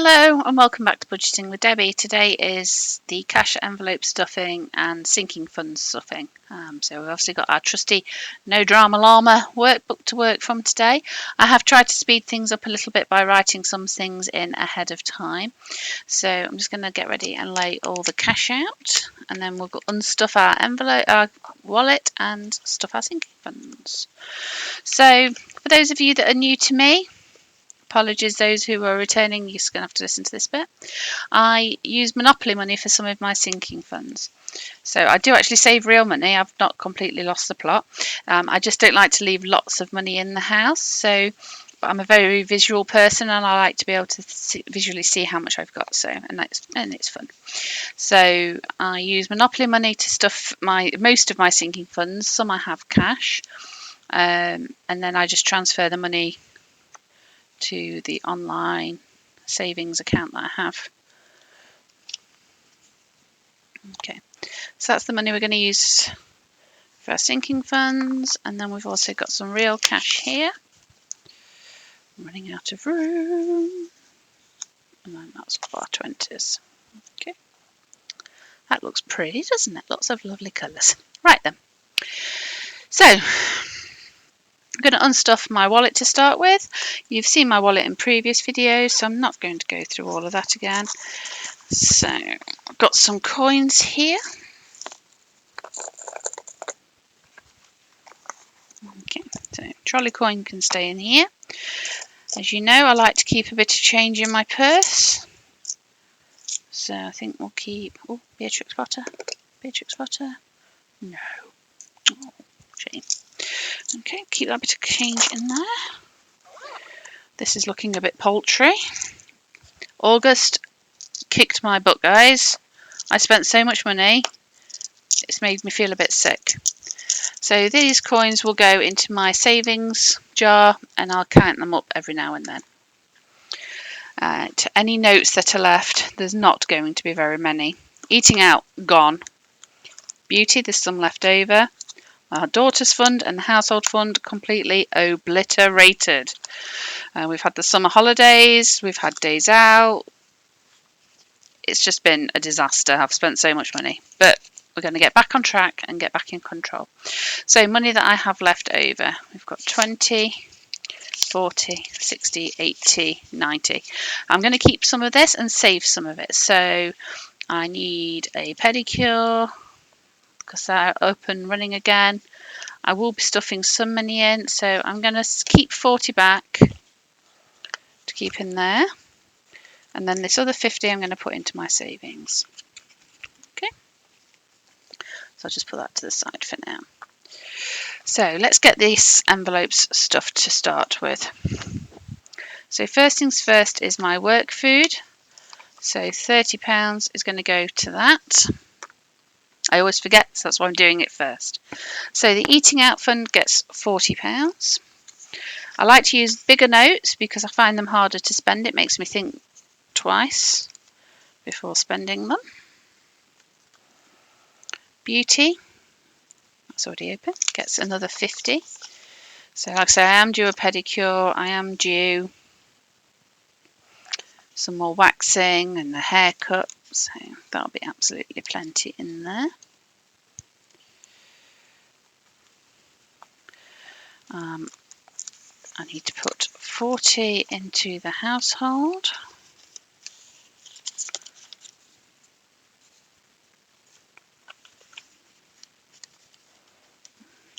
Hello and welcome back to Budgeting with Debbie. Today is the cash envelope stuffing and sinking funds stuffing. So we've obviously got our trusty no drama llama workbook to work from today. I have tried to speed things up a little bit by writing some things in ahead of time. So I'm just going to get ready and lay all the cash out, and then we'll unstuff our envelope, our wallet, and stuff our sinking funds. So for those of you that are new to me, apologies those who are returning, you're just going to have to listen to this bit. I use Monopoly money for some of my sinking funds. So I do actually save real money. I've not completely lost the plot. I just don't like to leave lots of money in the house. So I'm a very visual person and I like to be able to visually see how much I've got. So and it's fun. So I use Monopoly money to stuff most of my sinking funds. Some I have cash. And then I just transfer the money to the online savings account that I have. Okay, so that's the money we're going to use for our sinking funds, and then we've also got some real cash here. I'm running out of room, and then that's all our 20s. Okay, that looks pretty, doesn't it? Lots of lovely colours. Right then, so I'm going to unstuff my wallet to start with. You've seen my wallet in previous videos, so I'm not going to go through all of that again. So I've got some coins here. Okay, so trolley coin can stay in here. As you know, I like to keep a bit of change in my purse. So I think we'll keep... Oh, Beatrix Potter. Beatrix Potter. No. Oh, shame. Okay, keep that bit of change in there. This is looking a bit paltry. August kicked my butt, guys. I spent so much money. It's made me feel a bit sick. So these coins will go into my savings jar and I'll count them up every now and then. To any notes that are left, there's not going to be very many. Eating out, gone. Beauty, there's some left over. Our daughter's fund and the household fund completely obliterated. We've had the summer holidays, we've had days out. It's just been a disaster. I've spent so much money, but we're going to get back on track and get back in control. So money that I have left over, we've got 20, 40, 60, 80, 90. I'm going to keep some of this and save some of it. So I need a pedicure because they're up and running again. I will be stuffing some money in, so I'm going to keep 40 back to keep in there. And then this other 50 I'm going to put into my savings. Okay, so I'll just put that to the side for now. So let's get these envelopes stuffed to start with. So first things first is my work food. So £30 is going to go to that. I always forget, so that's why I'm doing it first. So the eating out fund gets £40. I like to use bigger notes because I find them harder to spend. It makes me think twice before spending them. Beauty, that's already open, gets another 50. So like I say, I am due a pedicure, I am due some more waxing and a haircut, so that'll be absolutely plenty in there. I need to put 40 into the household.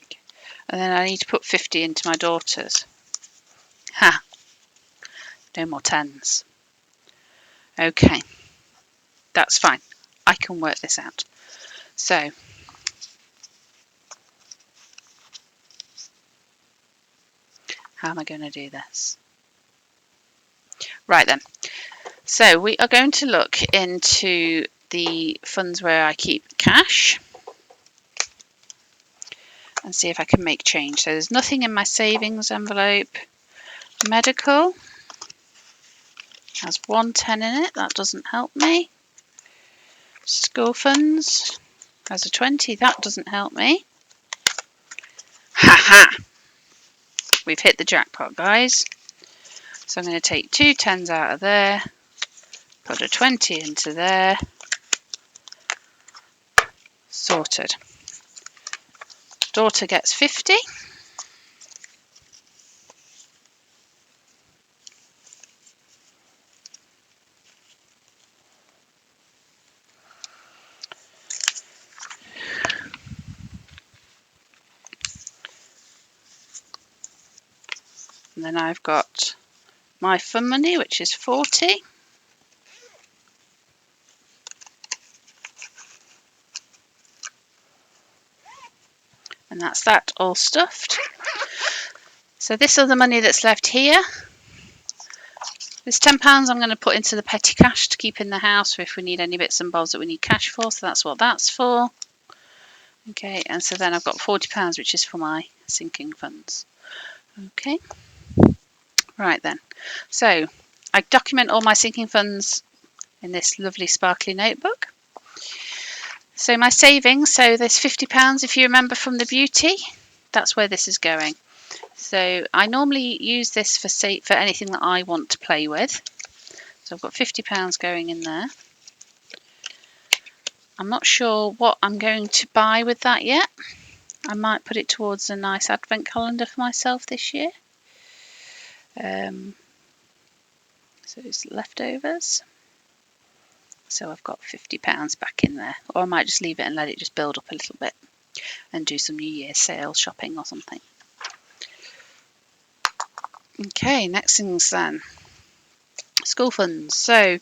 Okay. And then I need to put 50 into my daughter's. Ha! No more tens. Okay, that's fine. I can work this out. So, how am I going to do this? Right then. So we are going to look into the funds where I keep cash and see if I can make change. So there's nothing in my savings envelope. Medical has 110 in it. That doesn't help me. School funds has a 20. That doesn't help me. Ha ha! We've hit the jackpot, guys. So I'm going to take 2 10s out of there Put a 20 into there. Sorted. Daughter gets 50. And then I've got my fun money, which is 40. And that's that all stuffed. So this other money that's left here, this £10 I'm going to put into the petty cash to keep in the house if we need any bits and bobs that we need cash for. So that's what that's for. Okay, and so then I've got £40, which is for my sinking funds. Okay, right then. So I document all my sinking funds in this lovely sparkly notebook. So my savings, so there's £50 if you remember from the beauty, that's where this is going. So I normally use this for anything that I want to play with. So I've got £50 going in there. I'm not sure what I'm going to buy with that yet. I might put it towards a nice advent calendar for myself this year. So it's leftovers. So I've got £50 back in there. Or I might just leave it and let it just build up a little bit and do some New Year's sale shopping or something. Okay, next things then. School funds. So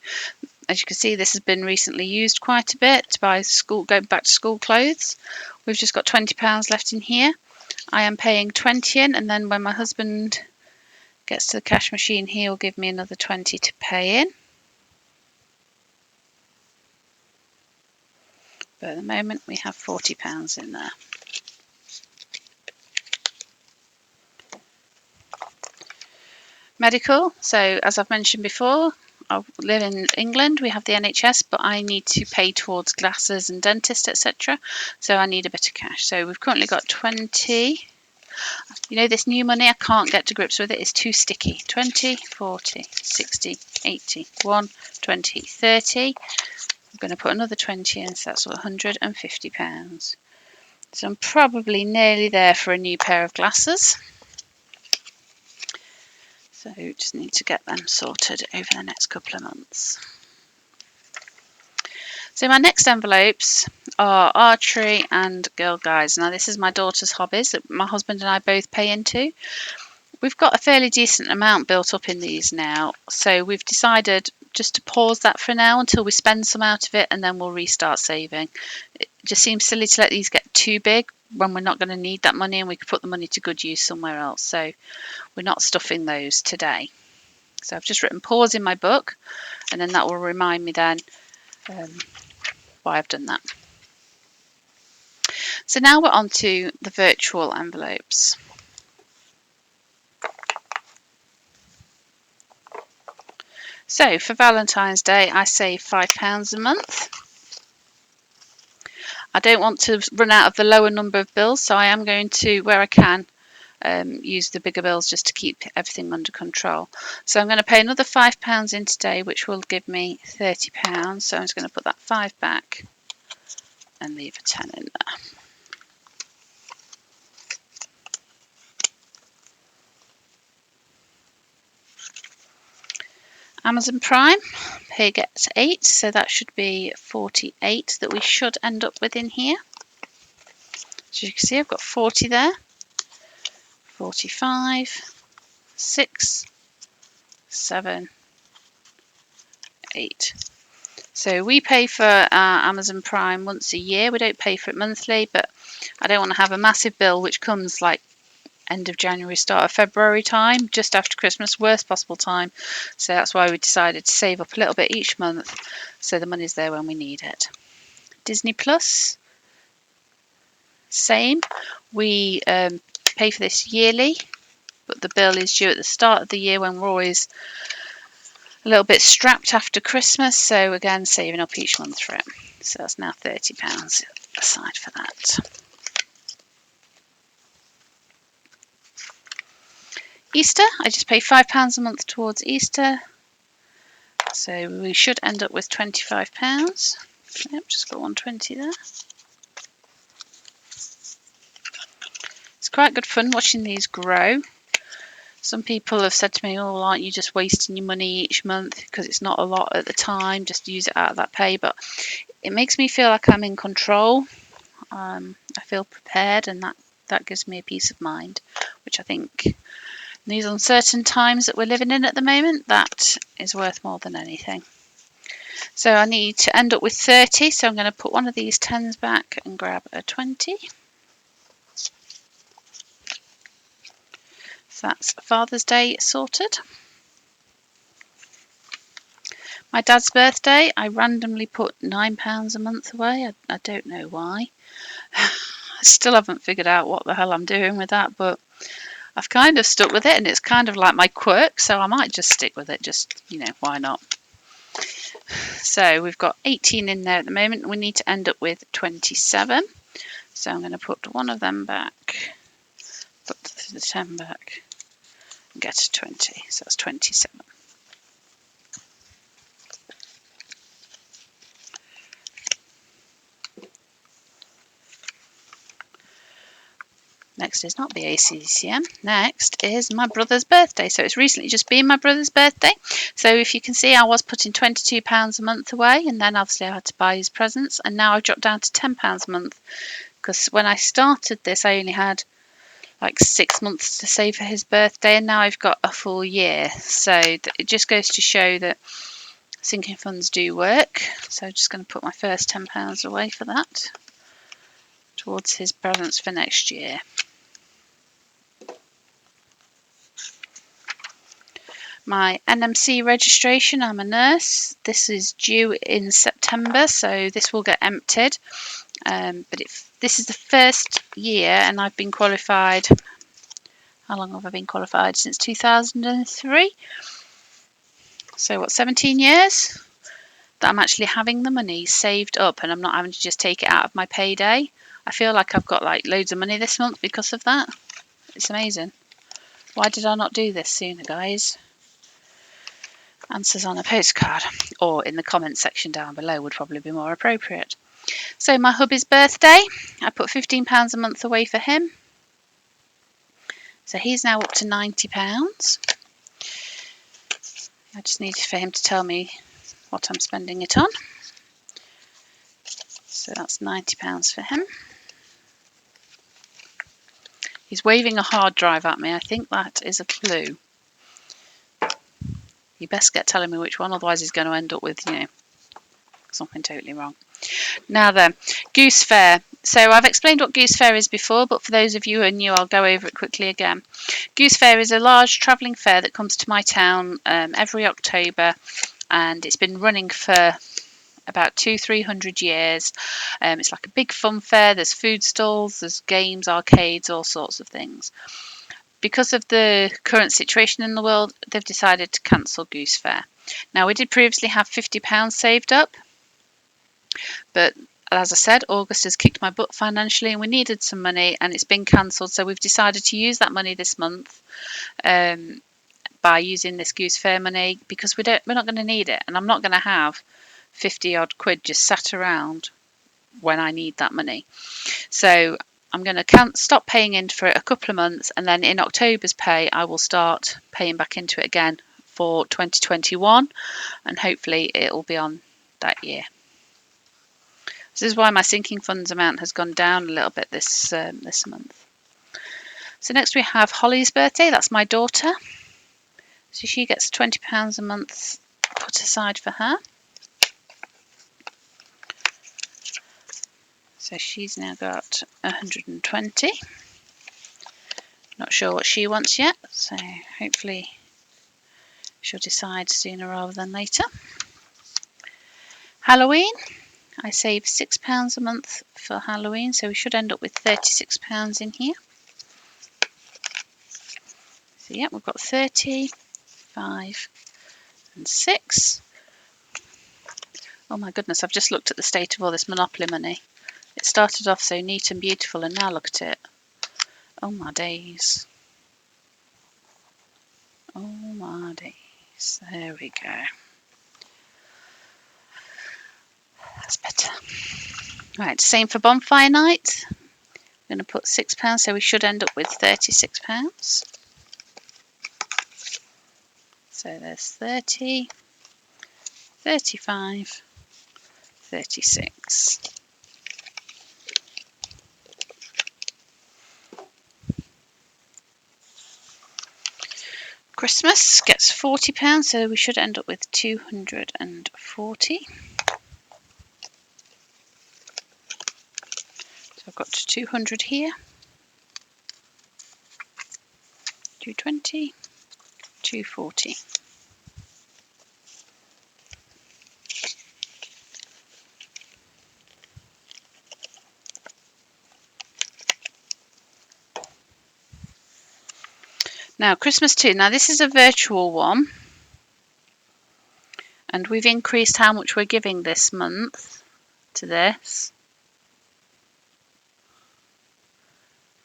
as you can see, this has been recently used quite a bit to buy going back to school clothes. We've just got £20 left in here. I am paying 20 in, and then when my husband gets to the cash machine, he'll give me another 20 to pay in. But at the moment we have £40 in there. Medical. So as I've mentioned before, I live in England, we have the NHS, but I need to pay towards glasses and dentist, etc. So I need a bit of cash. So we've currently got 20. You know, this new money, I can't get to grips with it. It's too sticky. 20, 40, 60, 80, 1, 20, 30. I'm going to put another 20 in, so that's £150. So I'm probably nearly there for a new pair of glasses. So just need to get them sorted over the next couple of months. So my next envelopes are archery and Girl Guides. Now this is my daughter's hobbies that my husband and I both pay into. We've got a fairly decent amount built up in these now, so we've decided just to pause that for now until we spend some out of it, and then we'll restart saving. It just seems silly to let these get too big when we're not going to need that money, and we could put the money to good use somewhere else. So we're not stuffing those today. So I've just written pause in my book, and then that will remind me then why I've done that. So now we're on to the virtual envelopes. So for Valentine's Day, I save £5 a month. I don't want to run out of the lower number of bills, so I am going to, where I can, use the bigger bills just to keep everything under control. So I'm going to pay another £5 in today, which will give me £30. So I'm just going to put that 5 back and leave a 10 in there. Amazon Prime, pay gets 8, so that should be 48 that we should end up with in here. As you can see, I've got 40 there, 45, 6, 7, 8. So we pay for our Amazon Prime once a year. We don't pay for it monthly, but I don't want to have a massive bill which comes like end of January, start of February time, just after Christmas, worst possible time. So that's why we decided to save up a little bit each month so the money's there when we need it. Disney Plus, same. We pay for this yearly, but the bill is due at the start of the year when we're always a little bit strapped after Christmas. So again, saving up each month for it. So that's now £30 aside for that. Easter, I just pay £5 a month towards Easter. So we should end up with £25. Yep, just got 120 there. It's quite good fun watching these grow. Some people have said to me, oh, well, aren't you just wasting your money each month because it's not a lot at the time, just use it out of that pay. But it makes me feel like I'm in control. I feel prepared, and that gives me a peace of mind, which I think in these uncertain times that we're living in at the moment, that is worth more than anything. So I need to end up with 30, so I'm going to put one of these 10s back and grab a 20. So that's Father's Day sorted. My dad's birthday, I randomly put £9 a month away. I don't know why. I still haven't figured out what the hell I'm doing with that, but I've kind of stuck with it, and it's kind of like my quirk, so I might just stick with it, just, why not? So we've got 18 in there at the moment, and we need to end up with 27. So I'm going to put one of them back, put the 10 back, and get to 20. So that's 27. Next is not the ACCM. Next is my brother's birthday. So it's recently just been my brother's birthday. So if you can see, I was putting £22 a month away, and then obviously I had to buy his presents, and now I've dropped down to £10 a month, because when I started this, I only had like 6 months to save for his birthday, and now I've got a full year. So it just goes to show that sinking funds do work. So I'm just going to put my first £10 away for that, towards his presents for next year. My NMC registration, I'm a nurse. This is due in September, so this will get emptied. But this is the first year, and I've been qualified. How long have I been qualified? Since 2003. So 17 years that I'm actually having the money saved up, and I'm not having to just take it out of my payday. I feel like I've got like loads of money this month because of that. It's amazing. Why did I not do this sooner, guys? Answers on a postcard, or in the comments section down below would probably be more appropriate. So my hubby's birthday, I put £15 a month away for him. So he's now up to £90. I just need for him to tell me what I'm spending it on. So that's £90 for him. He's waving a hard drive at me. I think that is a clue. You best get telling me which one, otherwise he's going to end up with, something totally wrong. Now then, Goose Fair. So I've explained what Goose Fair is before, but for those of you who are new, I'll go over it quickly again. Goose Fair is a large travelling fair that comes to my town every October, and it's been running for about 200-300 years. It's like a big fun fair. There's food stalls, there's games, arcades, all sorts of things. Because of the current situation in the world, they've decided to cancel Goose Fair. Now, we did previously have £50 saved up, but as I said, August has kicked my butt financially, and we needed some money, and it's been cancelled. So we've decided to use that money this month by using this Goose Fair money, because we're not going to need it, and I'm not going to have 50 odd quid just sat around when I need that money. So I'm going to stop paying into for it a couple of months, and then in October's pay I will start paying back into it again for 2021, and hopefully it will be on that year. This is why my sinking funds amount has gone down a little bit this month. So next we have Holly's birthday. That's my daughter. So she gets £20 a month put aside for her. So she's now got 120. Not sure what she wants yet, so hopefully she'll decide sooner rather than later. Halloween. I saved £6 a month for Halloween, so we should end up with £36 in here. So yeah, we've got 30, 5 and 6. Oh my goodness, I've just looked at the state of all this Monopoly money. It started off so neat and beautiful, and now look at it. Oh my days. Oh my days. There we go. Right, same for bonfire night. I'm going to put £6, so we should end up with £36. So there's 30, 35, 36. Christmas gets £40, so we should end up with 240. So I've got 200 here, 220, 240. Now, Christmas 2. Now, this is a virtual one. And we've increased how much we're giving this month to this.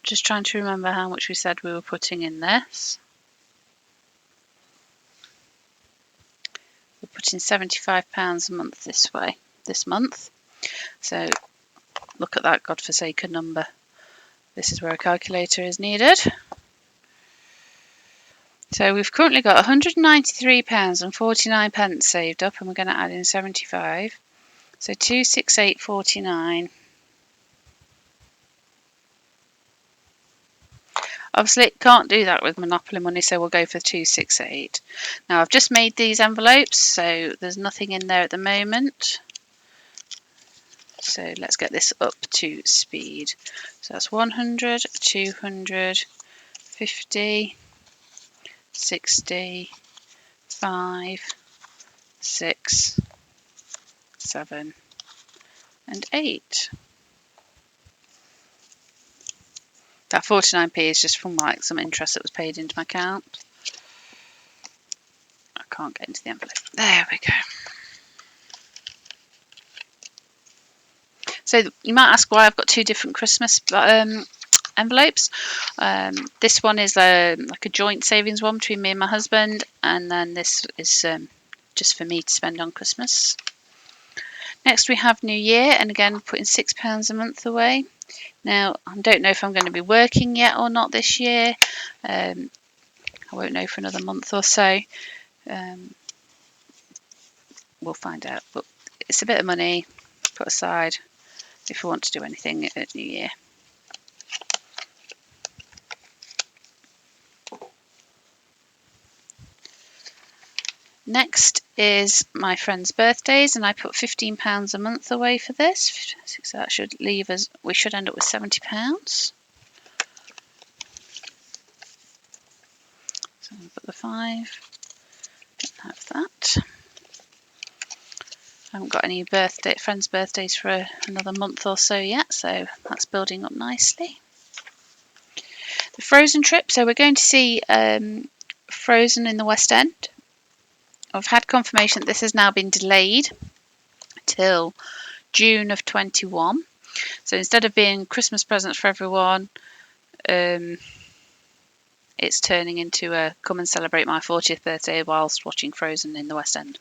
Just trying to remember how much we said we were putting in this. We're putting £75 a month this month. So look at that godforsaken number. This is where a calculator is needed. So we've currently got £193.49 saved up, and we're going to add in 75. So 268.49. Obviously, can't do that with Monopoly money, so we'll go for 268. Now, I've just made these envelopes, so there's nothing in there at the moment. So let's get this up to speed. So that's 100, 200, 50, 60, 5, 6, 7, and 8. That 49p is just from like some interest that was paid into my account. I can't get into the envelope. There we go. So you might ask why I've got two different Christmas envelopes. This one is like a joint savings one between me and my husband, and then this is just for me to spend on Christmas. Next we have New Year, and again putting £6 a month away. Now I don't know if I'm going to be working yet or not this year. I won't know for another month or so. We'll find out, but it's a bit of money put aside if we want to do anything at New Year. Next is my friend's birthdays, and I put £15 a month away for this. So that should leave us, we should end up with £70. So I'll put the 5, don't have that. I haven't got any friends' birthdays for another month or so yet, so that's building up nicely. The Frozen trip, so we're going to see Frozen in the West End. I've had confirmation that this has now been delayed till June of 21. So instead of being Christmas presents for everyone, it's turning into a come and celebrate my 40th birthday whilst watching Frozen in the West End.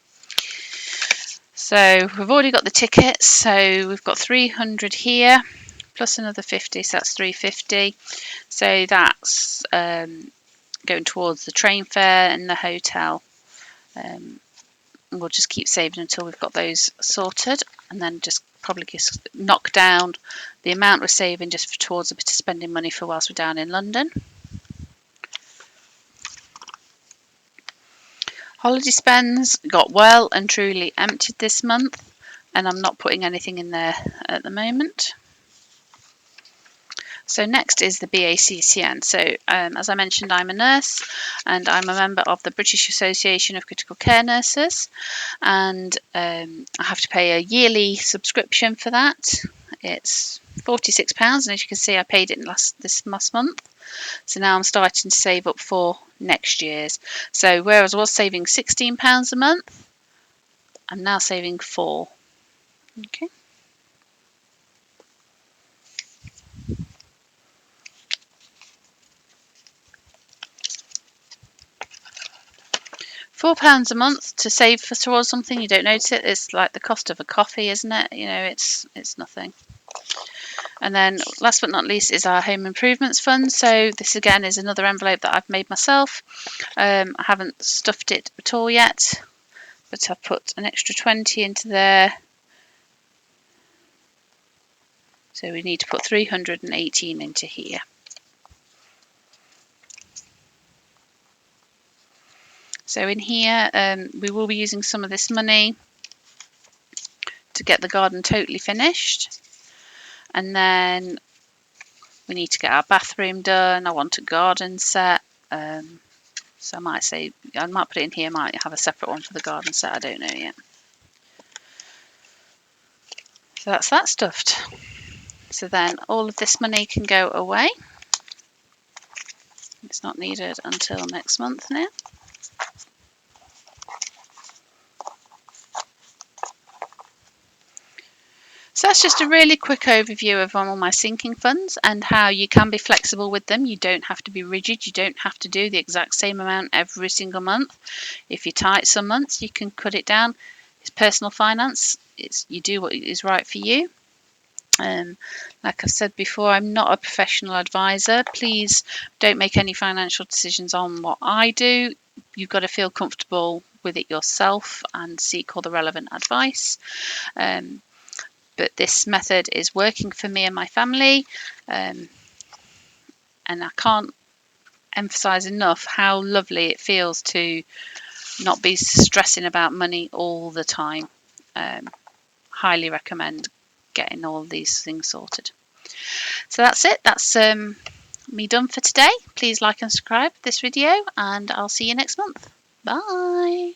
So we've already got the tickets, so we've got 300 here plus another 50, so that's 350. So that's going towards the train fare and the hotel. We'll just keep saving until we've got those sorted, and then just probably just knock down the amount we're saving just towards a bit of spending money for whilst we're down in London. Holiday spends got well and truly emptied this month, and I'm not putting anything in there at the moment. So next is the BACCN. So as I mentioned, I'm a nurse and I'm a member of the British Association of Critical Care Nurses, and I have to pay a yearly subscription for that. It's £46, and as you can see I paid it this last month. So now I'm starting to save up for next year's. So whereas I was saving £16 a month, I'm now saving £4. Okay. £4 a month to save towards something, you don't notice it. It's like the cost of a coffee, isn't it? You know, it's nothing. And then last but not least is our home improvements fund. So this again is another envelope that I've made myself. I haven't stuffed it at all yet, but I've put an extra 20 into there. So we need to put 318 into here. So in here, we will be using some of this money to get the garden totally finished. And then we need to get our bathroom done. I want a garden set. So I might put it in here, might have a separate one for the garden set, I don't know yet. So that's that stuffed. So then all of this money can go away. It's not needed until next month now. So that's just a really quick overview of all my sinking funds and how you can be flexible with them. You don't have to be rigid. You don't have to do the exact same amount every single month. If you're tight some months, you can cut it down. It's personal finance. You do what is right for you. Like I've said before, I'm not a professional advisor. Please don't make any financial decisions on what I do. You've got to feel comfortable with it yourself and seek all the relevant advice. But this method is working for me and my family, and I can't emphasize enough how lovely it feels to not be stressing about money all the time. Highly recommend getting all these things sorted. So that's it. That's me done for today. Please like and subscribe this video, and I'll see you next month. Bye.